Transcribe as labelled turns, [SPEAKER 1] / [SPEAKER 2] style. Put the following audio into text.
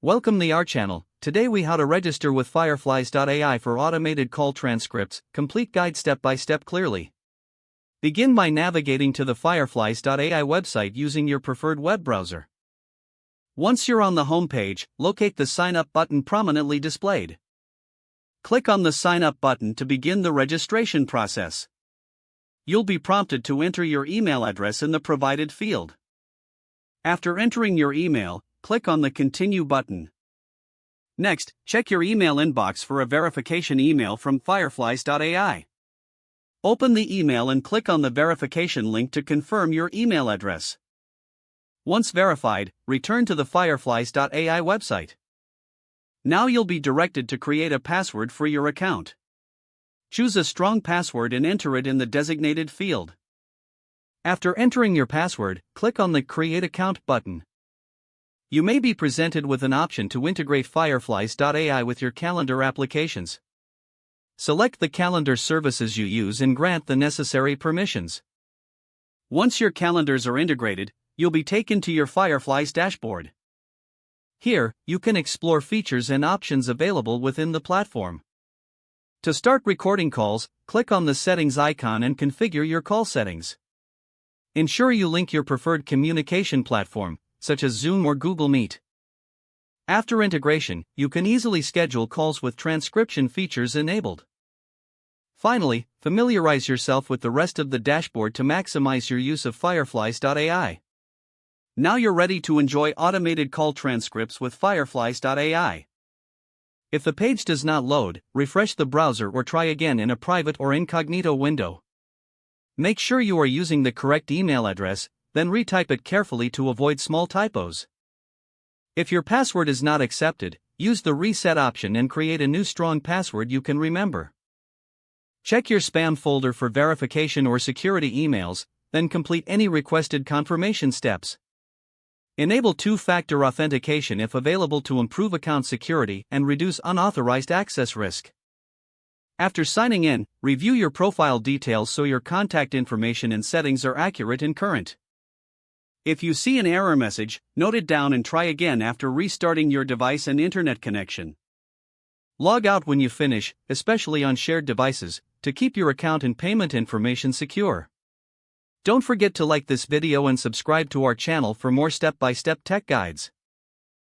[SPEAKER 1] Welcome to our channel. Today we how to register with Fireflies.ai for automated call transcripts, complete guide step by step clearly. Begin by navigating to the Fireflies.ai website using your preferred web browser. Once you're on the home page, locate the Sign Up button prominently displayed. Click on the Sign Up button to begin the registration process. You'll be prompted to enter your email address in the provided field. After entering your email, click on the Continue button. Next, check your email inbox for a verification email from Fireflies.ai. Open the email and click on the verification link to confirm your email address. Once verified, return to the Fireflies.ai website. Now you'll be directed to create a password for your account. Choose a strong password and enter it in the designated field. After entering your password, click on the Create Account button. You may be presented with an option to integrate Fireflies.ai with your calendar applications. Select the calendar services you use and grant the necessary permissions. Once your calendars are integrated, you'll be taken to your Fireflies dashboard. Here, you can explore features and options available within the platform. To start recording calls, click on the settings icon and configure your call settings. Ensure you link your preferred communication platform, such as Zoom or Google Meet. After integration, you can easily schedule calls with transcription features enabled. Finally, familiarize yourself with the rest of the dashboard to maximize your use of Fireflies.ai. Now you're ready to enjoy automated call transcripts with Fireflies.ai. If the page does not load, refresh the browser or try again in a private or incognito window. Make sure you are using the correct email address, then retype it carefully to avoid small typos. If your password is not accepted, use the reset option and create a new strong password you can remember. Check your spam folder for verification or security emails, then complete any requested confirmation steps. Enable two-factor authentication if available to improve account security and reduce unauthorized access risk. After signing in, review your profile details so your contact information and settings are accurate and current. If you see an error message, note it down and try again after restarting your device and internet connection. Log out when you finish, especially on shared devices, to keep your account and payment information secure. Don't forget to like this video and subscribe to our channel for more step-by-step tech guides.